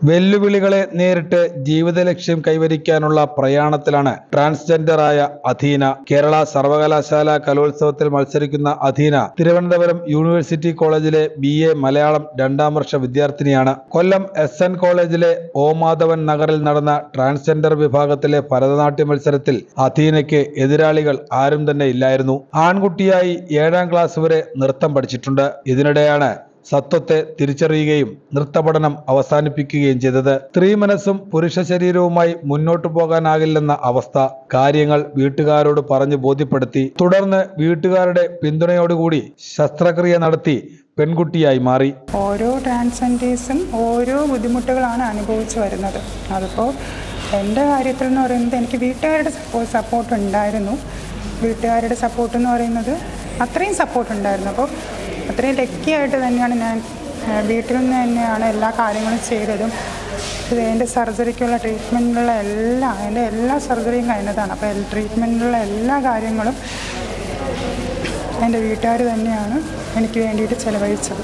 വെല്ലുവിളികളെ നേരിട്ട് ജീവിത ലക്ഷ്യം കൈവരിക്കാനുള്ള പ്രയാണത്തിലാണ് ട്രാൻസ്ജെൻഡറായ അധീന. കേരള സർവകലാശാല കലോത്സവത്തിൽ മത്സരിക്കുന്ന അധീന തിരുവനന്തപുരം യൂണിവേഴ്സിറ്റി കോളേജിലെ BA മലയാളം 2ാം വർഷ വിദ്യാർത്ഥിനിയാണ്. കൊല്ലം SN കോളേജിലെ O മാധവൻ നഗറിൽ നടന്ന ട്രാൻസ്ജെൻഡർ വിഭാഗത്തിലെ ഭരതനാട്യ മത്സരത്തിൽ അധീനയ്ക്ക് എതിരാളികൾ ആരും തന്നെ ഇല്ലായിരുന്നു. ആൺകുട്ടിയായി 7ാം ക്ലാസ് വരെ നൃത്തം പഠിച്ചിട്ടുണ്ട്. ഇതിനിടെയാണ് സത്വത്തെ തിരിച്ചറിയുകയും നൃത്തപഠനം അവസാനിപ്പിക്കുകയും ചെയ്തത്. സ്ത്രീ മനസ്സും പുരുഷ ശരീരവുമായി മുന്നോട്ടു പോകാനാകില്ലെന്ന അവസ്ഥ കാര്യങ്ങൾ വീട്ടുകാരോട് പറഞ്ഞു ബോധ്യപ്പെടുത്തി. തുടർന്ന് വീട്ടുകാരുടെ പിന്തുണയോടുകൂടി ശസ്ത്രക്രിയ നടത്തി പെൺകുട്ടിയായി മാറി. ഓരോ ട്രാൻസ്ജെൻഡേഴ്സും ഓരോ ബുദ്ധിമുട്ടുകളാണ് അനുഭവിച്ചു വരുന്നത്. അതിപ്പോൾ എൻ്റെ കാര്യത്തിൽ എന്ന് പറയുന്നത് എനിക്ക് വീട്ടുകാരുടെ സപ്പോർട്ട് ഉണ്ടായിരുന്നു. വീട്ടുകാരുടെ സപ്പോർട്ട് എന്ന് പറയുന്നത് അത്രയും സപ്പോർട്ട് ഉണ്ടായിരുന്നു. അപ്പോൾ അത്രയും ലക്കിയായിട്ട് തന്നെയാണ് ഞാൻ വീട്ടിൽ നിന്ന് തന്നെയാണ് എല്ലാ കാര്യങ്ങളും ചെയ്തതും. എൻ്റെ സർജറിക്കുള്ള ട്രീറ്റ്മെൻറ്റിനുള്ള എൻ്റെ എല്ലാ സർജറിയും കഴിഞ്ഞതാണ്. അപ്പോൾ ട്രീറ്റ്മെൻറ്റിനുള്ള എല്ലാ കാര്യങ്ങളും എൻ്റെ വീട്ടുകാർ തന്നെയാണ് എനിക്ക് വേണ്ടിയിട്ട് ചിലവഴിച്ചത്.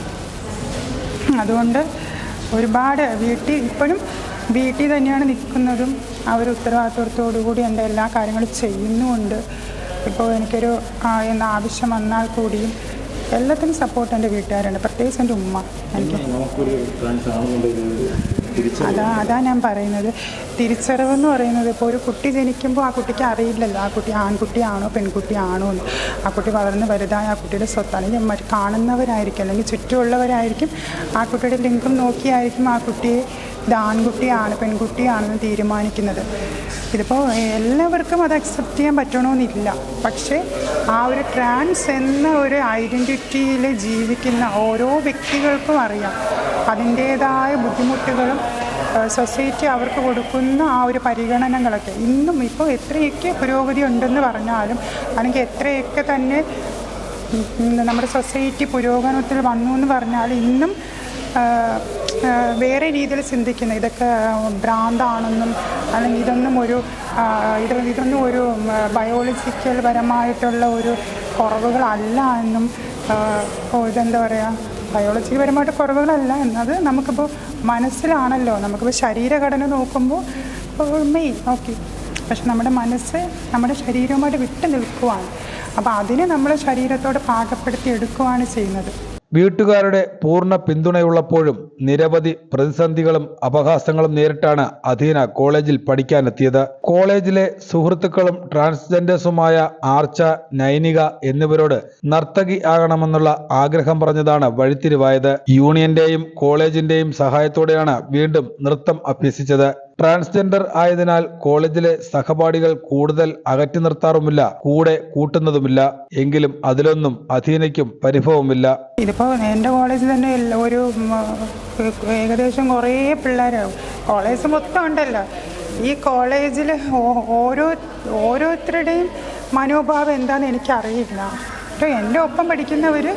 അതുകൊണ്ട് ഒരുപാട് ഇപ്പോഴും വീട്ടിൽ തന്നെയാണ് നിൽക്കുന്നതും. അവർ ഉത്തരവാദിത്വത്തോടു കൂടി എൻ്റെ എല്ലാ കാര്യങ്ങളും ചെയ്യുന്നുമുണ്ട്. ഇപ്പോൾ എനിക്കൊരു ആവശ്യം വന്നാൽ കൂടിയും എല്ലാത്തിനും സപ്പോർട്ട് എൻ്റെ വീട്ടുകാരുണ്ട്. പ്രത്യേകിച്ച് എൻ്റെ ഉമ്മ. അതാ ഞാൻ പറയുന്നത്, തിരിച്ചറിവെന്ന് പറയുന്നത് ഇപ്പോൾ ഒരു കുട്ടി ജനിക്കുമ്പോൾ ആ കുട്ടിക്ക് അറിയില്ലല്ലോ ആ കുട്ടി ആൺകുട്ടിയാണോ പെൺകുട്ടിയാണോ എന്ന്. ആ കുട്ടി വളർന്ന് വലുതായ ആ കുട്ടിയുടെ സ്വത്ത് അല്ലെങ്കിൽ കാണുന്നവരായിരിക്കും അല്ലെങ്കിൽ ചുറ്റുമുള്ളവരായിരിക്കും ആ കുട്ടിയുടെ ലിംഗം നോക്കിയായിരിക്കും ആ കുട്ടിയെ ഇത് ആൺകുട്ടിയാണ് പെൺകുട്ടിയാണെന്ന് തീരുമാനിക്കുന്നത്. ഇതിപ്പോൾ എല്ലാവർക്കും അത് അക്സെപ്റ്റ് ചെയ്യാൻ പറ്റണമെന്നില്ല. പക്ഷേ ആ ഒരു ട്രാൻസ് എന്ന ഒരു ഐഡൻറ്റിറ്റിയിൽ ജീവിക്കുന്ന ഓരോ വ്യക്തികൾക്കും അറിയാം അതിൻ്റേതായ ബുദ്ധിമുട്ടുകളും സൊസൈറ്റി അവർക്ക് കൊടുക്കുന്ന ആ ഒരു പരിഗണനകളൊക്കെ. ഇന്നും ഇപ്പോൾ എത്രയൊക്കെ പുരോഗതി ഉണ്ടെന്ന് പറഞ്ഞാലും അല്ലെങ്കിൽ എത്രയൊക്കെ തന്നെ നമ്മുടെ സൊസൈറ്റി പുരോഗമനത്തിൽ വന്നു എന്ന് പറഞ്ഞാൽ ഇന്നും വേറെ രീതിയിൽ ചിന്തിക്കുന്ന ഇതൊക്കെ ഭ്രാന്താണെന്നും അല്ലെങ്കിൽ ഇതൊന്നും ഒരു ബയോളജിക്കൽ പരമായിട്ടുള്ള ഒരു കുറവുകളല്ല എന്നും ഇതെന്താ പറയുക ബയോളജിക്കൽ പരമായിട്ട് കുറവുകളല്ല എന്നത് നമുക്കിപ്പോൾ മനസ്സിലാണല്ലോ. നമുക്കിപ്പോൾ ശരീരഘടന നോക്കുമ്പോൾ ഓക്കെ, പക്ഷെ നമ്മുടെ മനസ്സ് നമ്മുടെ ശരീരവുമായിട്ട് വിട്ടു നിൽക്കുവാണ്. അപ്പോൾ അതിനെ നമ്മൾ ശരീരത്തോട് പാകപ്പെടുത്തി എടുക്കുകയാണ് ചെയ്യുന്നത്. വീട്ടുകാരുടെ പൂർണ്ണ പിന്തുണയുള്ളപ്പോഴും നിരവധി പ്രതിസന്ധികളും അപഹാസങ്ങളും നേരിട്ടാണ് അധീന കോളേജിൽ പഠിക്കാനെത്തിയത്. കോളേജിലെ സുഹൃത്തുക്കളും ട്രാൻസ്ജെൻഡേഴ്സുമായ ആർച്ച, നൈനിക എന്നിവരോട് നർത്തകി ആകണമെന്നുള്ള ആഗ്രഹം പറഞ്ഞതാണ് വഴിത്തിരിവായത്. യൂണിയന്റെയും കോളേജിന്റെയും സഹായത്തോടെയാണ് വീണ്ടും നൃത്തം അഭ്യസിച്ചത്. ട്രാൻസ്ജെൻഡർ ആയതിനാൽ കോളേജിലെ സഹപാഠികൾ കൂടുതൽ അകറ്റി നിർത്താറുമില്ല, കൂടെ കൂട്ടുന്നതുമില്ല. എങ്കിലും അതിലൊന്നും അധീനയ്ക്കും പരിഭവമില്ല. ഇതിപ്പോൾ എൻ്റെ കോളേജിൽ തന്നെ ഒരു ഏകദേശം കുറേ പിള്ളേരാകും. കോളേജ് മൊത്തം ഉണ്ടല്ലോ. ഈ കോളേജിൽ ഓരോരുത്തരുടെയും മനോഭാവം എന്താണെന്ന് എനിക്കറിയില്ല. അപ്പോൾ എൻ്റെ ഒപ്പം പഠിക്കുന്നവർ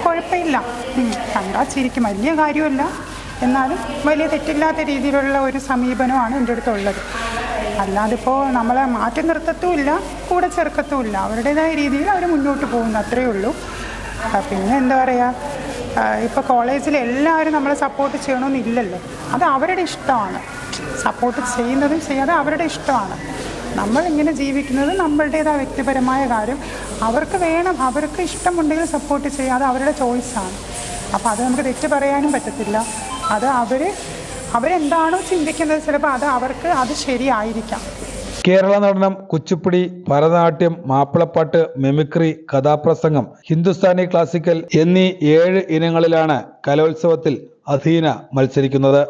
കുഴപ്പമില്ല, കണ്ടാൽ ചിരിക്കും, വലിയ കാര്യമല്ല, എന്നാലും വലിയ തെറ്റില്ലാത്ത രീതിയിലുള്ള ഒരു സമീപനമാണ് എൻ്റെ അടുത്തുള്ളത്. അല്ലാതിപ്പോൾ നമ്മളെ മാറ്റി നിർത്തത്തുമില്ല, കൂടെ ചേർക്കത്തുമില്ല. അവരുടേതായ രീതിയിൽ അവർ മുന്നോട്ട് പോകുന്നു, അത്രയേ ഉള്ളൂ. പിന്നെ എന്താ പറയുക, ഇപ്പോൾ കോളേജിൽ എല്ലാവരും നമ്മളെ സപ്പോർട്ട് ചെയ്യണമെന്നില്ലല്ലോ. അത് അവരുടെ ഇഷ്ടമാണ്. സപ്പോർട്ട് ചെയ്യുന്നതും ചെയ്യാതെ അവരുടെ ഇഷ്ടമാണ്. നമ്മളിങ്ങനെ ജീവിക്കുന്നത് നമ്മളുടേതായ വ്യക്തിപരമായ കാര്യം. അവർക്ക് വേണം, അവർക്ക് ഇഷ്ടമുണ്ടെങ്കിൽ സപ്പോർട്ട് ചെയ്യുക, അത് അവരുടെ ചോയ്സാണ്. അപ്പോൾ അത് നമുക്ക് തെറ്റ് പറയാനും പറ്റത്തില്ല. അത് അവരെന്താണോ ചിന്തിക്കുന്നത് ചിലപ്പോൾ അത് ശരിയായിരിക്കാം. കേരള നടനം, കുച്ചിപ്പുടി, ഭരതനാട്യം, മാപ്പിളപ്പാട്ട്, മിമിക്രി, കഥാപ്രസംഗം, ഹിന്ദുസ്ഥാനി ക്ലാസിക്കൽ എന്നീ 7 ഇനങ്ങളിലാണ് കലോത്സവത്തിൽ അധീന മത്സരിക്കുന്നത്.